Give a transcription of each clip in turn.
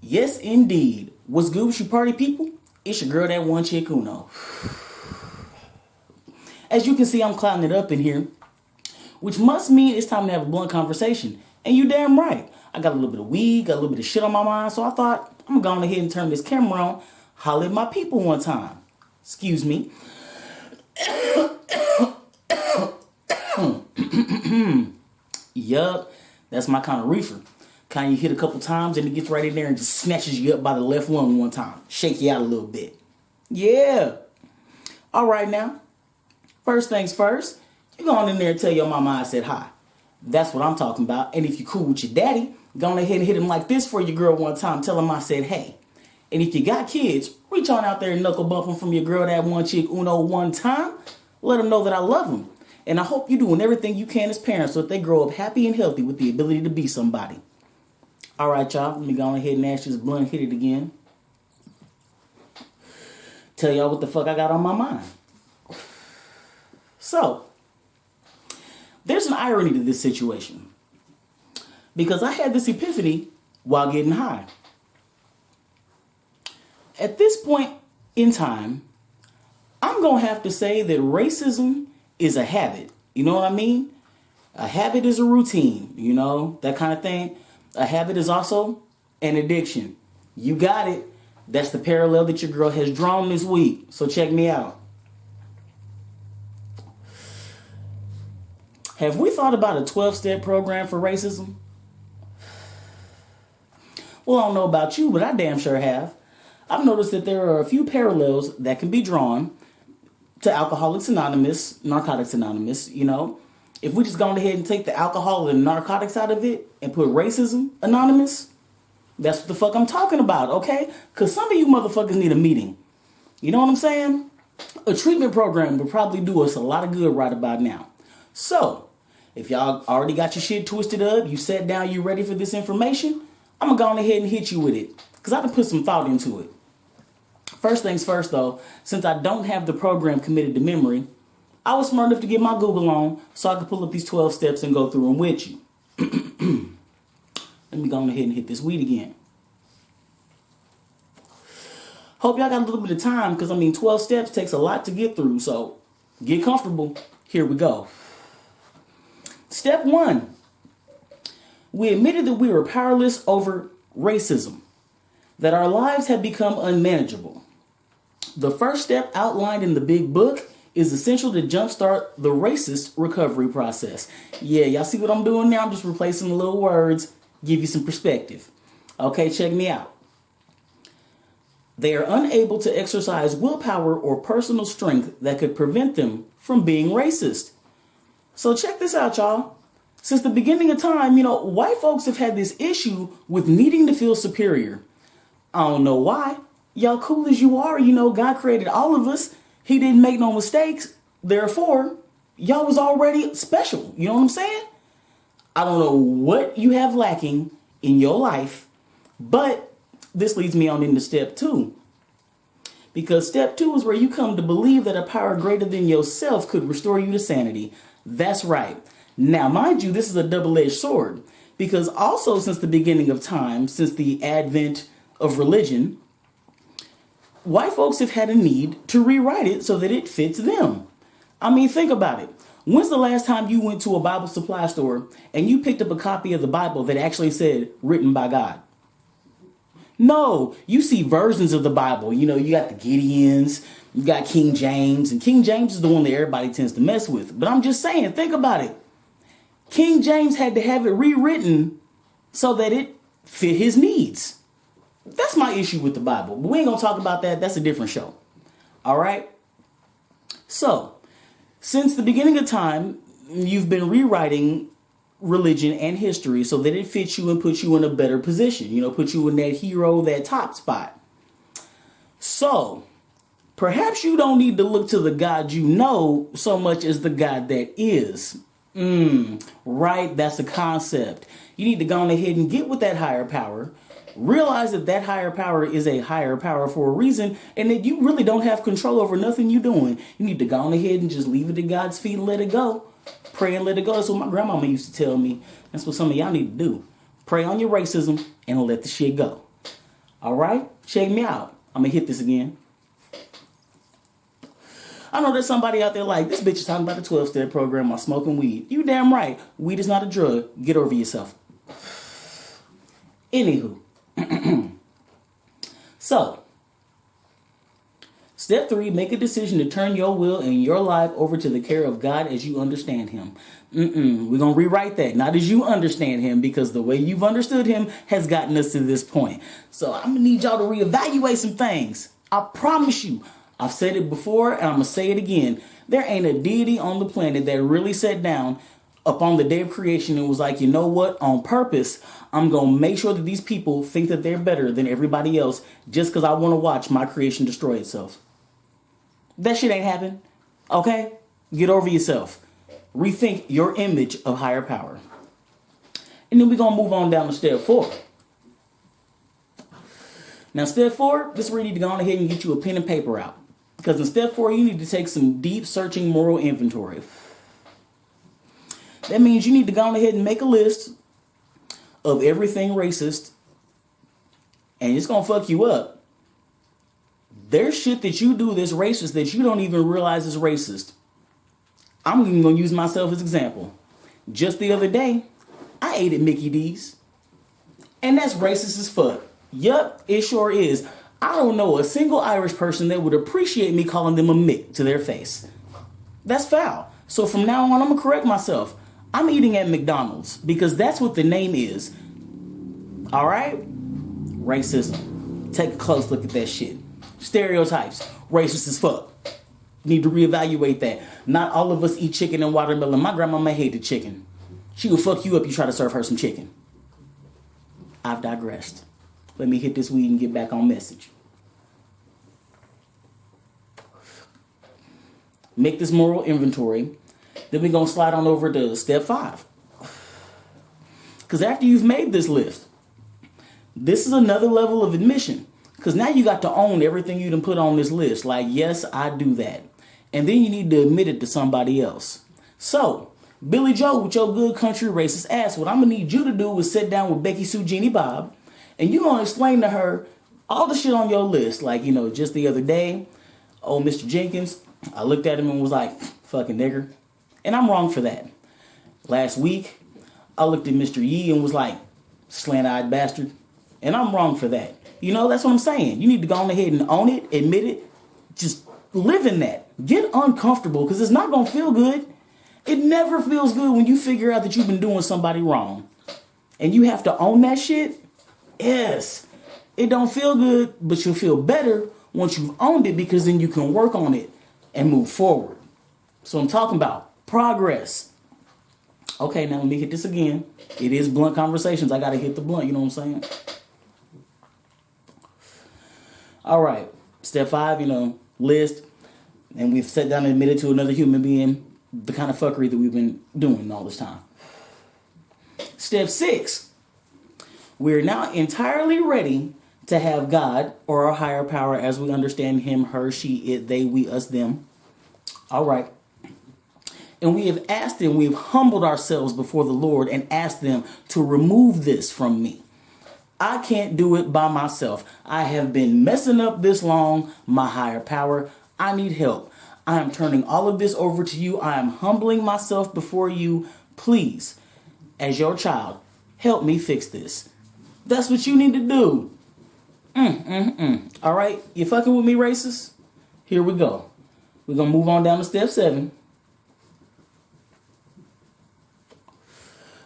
Yes, indeed. What's good with you party people? It's your girl, that one chick Uno. As you can see, I'm clouding it up in here, which must mean it's time to have a blunt conversation. And you damn right. I got a little bit of weed, got a little bit of shit on my mind, so I thought I'm going to go ahead and turn this camera on, holler at my people one time. Excuse me. Yup, that's my kind of reefer. Kind of you hit a couple times and it gets right in there and just snatches you up by the left lung one time. Shake you out a little bit. Yeah. All right now. First things first, you go on in there and tell your mama I said hi. That's what I'm talking about. And if you're cool with your daddy, go on ahead and hit him like this for your girl one time. Tell him I said hey. And if you got kids, reach on out there and knuckle bump them from your girl, that one chick Uno one time. Let them know that I love them. And I hope you're doing everything you can as parents so that they grow up happy and healthy with the ability to be somebody. All right, y'all. Let me go ahead and ask this blunt, hit it again. Tell y'all what the fuck I got on my mind. So, there's an irony to this situation. Because I had this epiphany while getting high. At this point in time, I'm going to have to say that racism is a habit. You know what I mean? A habit is a routine, you know, that kind of thing. A habit is also an addiction. You got it. That's the parallel that your girl has drawn this week. So check me out. Have we thought about a 12-step program for racism? Well, I don't know about you, but I damn sure have. I've noticed that there are a few parallels that can be drawn to Alcoholics Anonymous, Narcotics Anonymous, you know. If we just go ahead and take the alcohol and narcotics out of it and put racism anonymous, that's what the fuck I'm talking about, okay? Because some of you motherfuckers need a meeting. You know what I'm saying? A treatment program would probably do us a lot of good right about now. So, if y'all already got your shit twisted up, you sat down, you ready for this information, I'm going to go ahead and hit you with it. Because I done put some thought into it. First things first, though, since I don't have the program committed to memory, I was smart enough to get my Google on so I could pull up these 12 steps and go through them with you. Let me go ahead and hit this weed again. Hope y'all got a little bit of time because, 12 steps takes a lot to get through. So get comfortable. Here we go. Step 1. We admitted that we were powerless over racism, that our lives had become unmanageable. The first step outlined in the big book is essential to jumpstart the racist recovery process. Yeah, y'all see what I'm doing now? I'm just replacing the little words, give you some perspective. Okay, check me out. They are unable to exercise willpower or personal strength that could prevent them from being racist. So check this out, y'all. Since the beginning of time, white folks have had this issue with needing to feel superior. I don't know why. Y'all cool as you are, God created all of us. He didn't make no mistakes. Therefore, y'all was already special. You know what I'm saying? I don't know what you have lacking in your life, but this leads me on into step 2. Because step 2 is where you come to believe that a power greater than yourself could restore you to sanity. That's right. Now, mind you, this is a double-edged sword. Because also since the beginning of time, since the advent of religion, white folks have had a need to rewrite it so that it fits them. Think about it. When's the last time you went to a Bible supply store and you picked up a copy of the Bible that actually said written by God? No, you see versions of the Bible. You got the Gideons, you got King James, and King James is the one that everybody tends to mess with. But I'm just saying, think about it. King James had to have it rewritten so that it fit his needs. That's my issue with the Bible. But we ain't going to talk about that. That's a different show. All right? So, since the beginning of time, you've been rewriting religion and history so that it fits you and puts you in a better position. Put you in that hero, that top spot. So, perhaps you don't need to look to the God you know so much as the God that is. Right? That's a concept. You need to go on ahead and get with that higher power. Realize that that higher power is a higher power for a reason, and that you really don't have control over nothing you're doing. You need to go on ahead and just leave it at God's feet and let it go. Pray and let it go. That's what my grandmama used to tell me. That's what some of y'all need to do. Pray on your racism and let the shit go. All right? Check me out. I'm going to hit this again. I know there's somebody out there like, this bitch is talking about the 12-step program while smoking weed. You damn right. Weed is not a drug. Get over yourself. Anywho. So, step 3, make a decision to turn your will and your life over to the care of God as you understand him. We're going to rewrite that. Not as you understand him, because the way you've understood him has gotten us to this point. So I'm going to need y'all to reevaluate some things. I promise you. I've said it before and I'm going to say it again. There ain't a deity on the planet that really sat down upon the day of creation and was like, you know what? On purpose, I'm going to make sure that these people think that they're better than everybody else just because I want to watch my creation destroy itself. That shit ain't happen. Okay? Get over yourself. Rethink your image of higher power. And then we're going to move on down to step 4. Now, step 4, this is where you need to go on ahead and get you a pen and paper out. Because in step 4, you need to take some deep searching moral inventory. That means you need to go on ahead and make a list of everything racist. And it's going to fuck you up. There's shit that you do that's racist that you don't even realize is racist. I'm even going to use myself as example. Just the other day, I ate at Mickey D's. And that's racist as fuck. Yup, it sure is. I don't know a single Irish person that would appreciate me calling them a Mick to their face. That's foul. So from now on, I'm going to correct myself. I'm eating at McDonald's because that's what the name is. All right? Racism. Take a close look at that shit. Stereotypes. Racist as fuck. Need to reevaluate that. Not all of us eat chicken and watermelon. My grandmama hated chicken. She would fuck you up if you try to serve her some chicken. I've digressed. Let me hit this weed and get back on message. Make this moral inventory. Then we're going to slide on over to step 5. Because after you've made this list, this is another level of admission. Because now you got to own everything you done put on this list. Like, yes, I do that. And then you need to admit it to somebody else. So, Billy Joe, with your good country racist ass, what I'm going to need you to do is sit down with Becky Sue Jeannie Bob. And you're going to explain to her all the shit on your list. Like, you know, just the other day, old Mr. Jenkins, I looked at him and was like, fucking nigger. And I'm wrong for that. Last week, I looked at Mr. Yee and was like, slant-eyed bastard. And I'm wrong for that. You know, that's what I'm saying. You need to go on ahead and own it, admit it, just live in that. Get uncomfortable because it's not going to feel good. It never feels good when you figure out that you've been doing somebody wrong. And you have to own that shit. Yes, it don't feel good, but you'll feel better once you've owned it because then you can work on it and move forward. So I'm talking about progress. Okay, now let me hit this again. It is blunt conversations. I got to hit the blunt, you know what I'm saying? All right, step 5, list. And we've sat down and admitted to another human being the kind of fuckery that we've been doing all this time. Step 6. We're now entirely ready to have God or our higher power as we understand him, her, she, it, they, we, us, them. All right. And we have asked him, we have humbled ourselves before the Lord and asked them to remove this from me. I can't do it by myself. I have been messing up this long, my higher power. I need help. I am turning all of this over to you. I am humbling myself before you. Please, as your child, help me fix this. That's what you need to do. All right, you fucking with me, racist? Here we go. We're going to move on down to step 7.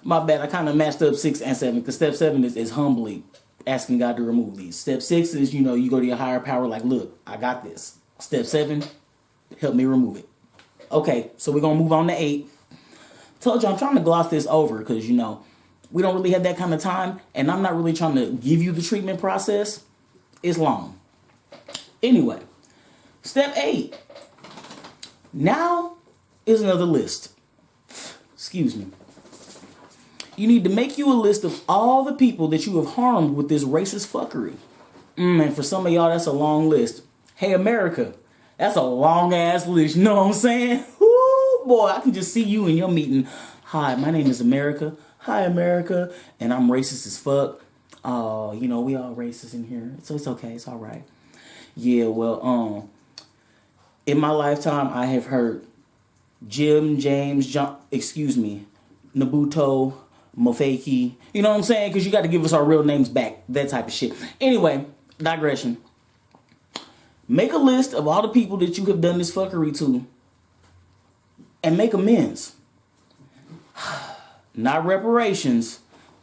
My bad, I kind of matched up 6 and 7 because step 7 is humbly asking God to remove these. Step 6 is, you go to your higher power like, look, I got this. Step 7, help me remove it. Okay, so we're going to move on to 8. Told you I'm trying to gloss this over because, we don't really have that kind of time, and I'm not really trying to give you the treatment process. It's long. Anyway, step 8. Now is another list. Excuse me. You need to make you a list of all the people that you have harmed with this racist fuckery. And for some of y'all, that's a long list. Hey, America, that's a long-ass list. You know what I'm saying? Woo, boy, I can just see you in your meeting. Hi, my name is America. Hi, America, and I'm racist as fuck. Oh, we all racist in here, so it's okay. It's all right. Yeah, well, in my lifetime, I have heard Jim, James, John, excuse me, Nabuto, Mofaki. You know what I'm saying? Because you got to give us our real names back. That type of shit. Anyway, digression. Make a list of all the people that you have done this fuckery to and make amends. Not reparations,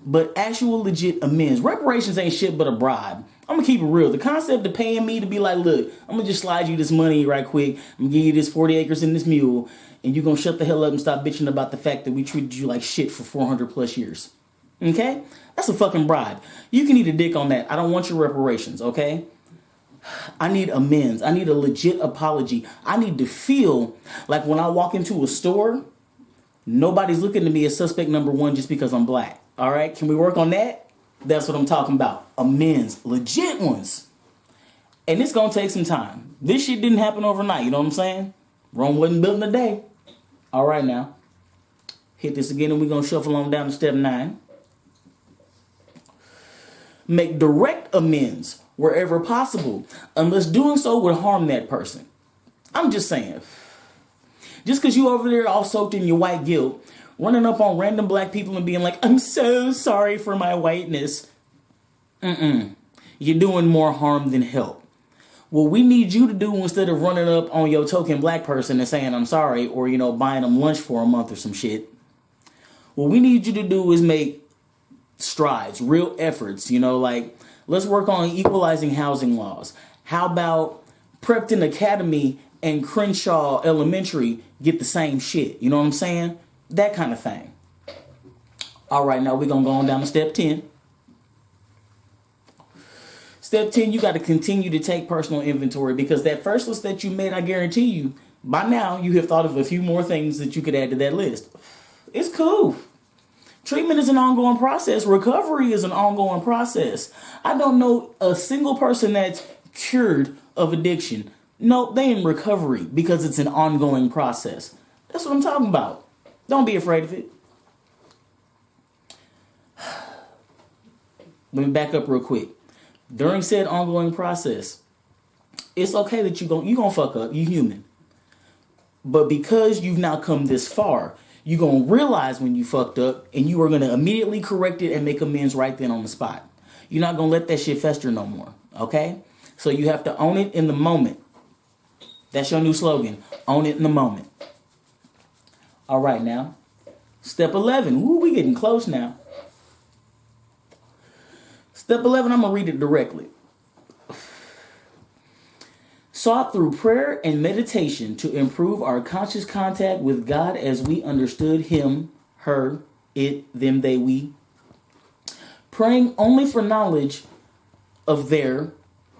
but actual legit amends. Reparations ain't shit but a bribe. I'm gonna keep it real. The concept of paying me to be like, look, I'm gonna just slide you this money right quick. I'm gonna give you this 40 acres in this mule, and you're gonna shut the hell up and stop bitching about the fact that we treated you like shit for 400 plus years. Okay? That's a fucking bribe. You can eat a dick on that. I don't want your reparations, okay? I need amends. I need a legit apology. I need to feel like when I walk into a store, nobody's looking at me as suspect number one just because I'm black. All right? Can we work on that? That's what I'm talking about. Amends. Legit ones. And it's going to take some time. This shit didn't happen overnight. You know what I'm saying? Rome wasn't built in a day. All right, now. Hit this again and we're going to shuffle on down to step 9. Make direct amends wherever possible, unless doing so would harm that person. I'm just saying. Just because you over there all soaked in your white guilt, running up on random black people and being like, I'm so sorry for my whiteness. You're doing more harm than help. What we need you to do instead of running up on your token black person and saying I'm sorry, or, buying them lunch for a month or some shit, what we need you to do is make strides, real efforts, like let's work on equalizing housing laws. How about Prepton Academy and Crenshaw Elementary get the same shit? You know what I'm saying? That kind of thing. All right, now we're going to go on down to step 10. Step 10, you got to continue to take personal inventory because that first list that you made, I guarantee you, by now you have thought of a few more things that you could add to that list. It's cool. Treatment is an ongoing process. Recovery is an ongoing process. I don't know a single person that's cured of addiction. No, they in recovery because it's an ongoing process. That's what I'm talking about. Don't be afraid of it. Let me back up real quick. During said ongoing process, it's okay that you're gonna fuck up. You human. But because you've now come this far, you're going to realize when you fucked up and you are going to immediately correct it and make amends right then on the spot. You're not going to let that shit fester no more. Okay? So you have to own it in the moment. That's your new slogan. Own it in the moment. All right, now. Step 11. Ooh, we getting close now. Step 11, I'm going to read it directly. Sought through prayer and meditation to improve our conscious contact with God as we understood him, her, it, them, they, we. Praying only for knowledge of their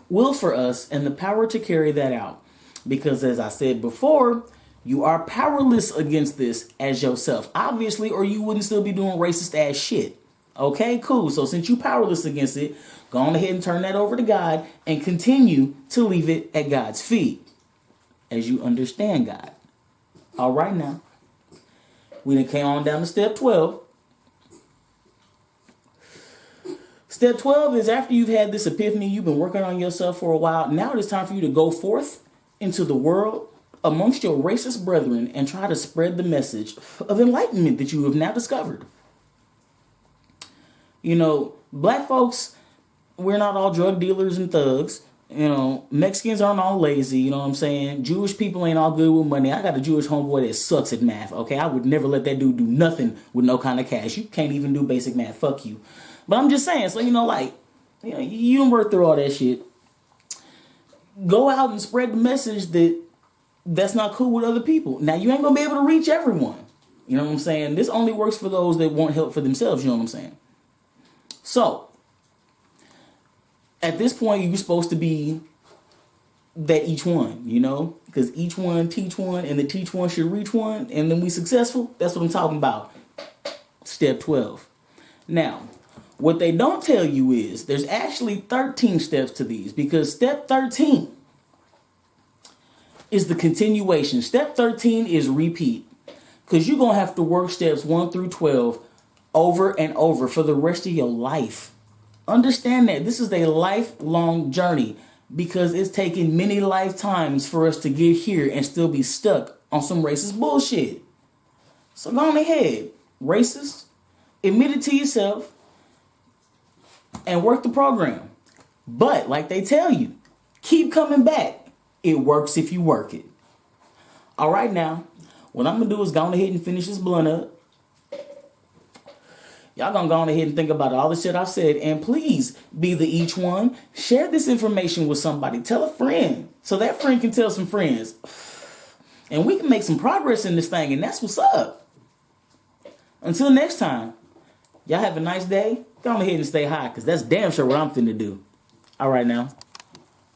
will for us and the power to carry that out. Because as I said before, you are powerless against this as yourself. Obviously, or you wouldn't still be doing racist ass shit. Okay, cool. So since you're powerless against it, go on ahead and turn that over to God and continue to leave it at God's feet as you understand God. All right, now. We then came on down to step 12. Step 12 is after you've had this epiphany, you've been working on yourself for a while. Now it is time for you to go forth into the world amongst your racist brethren and try to spread the message of enlightenment that you have now discovered. Black folks, we're not all drug dealers and thugs. Mexicans aren't all lazy, you know what I'm saying? Jewish people ain't all good with money. I got a Jewish homeboy that sucks at math, okay? I would never let that dude do nothing with no kind of cash. You can't even do basic math. Fuck you. But I'm just saying, so, you don't work through all that shit. Go out and spread the message that that's not cool with other people. Now, you ain't going to be able to reach everyone. You know what I'm saying? This only works for those that want help for themselves, you know what I'm saying? So, at this point, you're supposed to be that each one, because each one teach one and the teach one should reach one and then we successful. That's what I'm talking about. Step 12. Now, what they don't tell you is there's actually 13 steps to these because step 13 is the continuation. Step 13 is repeat because you're going to have to work steps 1 through 12 over and over for the rest of your life. Understand that this is a lifelong journey because it's taken many lifetimes for us to get here and still be stuck on some racist bullshit. So go on ahead, racist, admit it to yourself, and work the program. But like they tell you, keep coming back. It works if you work it. All right, now, what I'm going to do is go on ahead and finish this blunt up. Y'all gonna go on ahead and think about all the shit I've said. And please be the each one. Share this information with somebody. Tell a friend so that friend can tell some friends. And we can make some progress in this thing. And that's what's up. Until next time, y'all have a nice day. Go on ahead and stay high because that's damn sure what I'm finna do. All right now.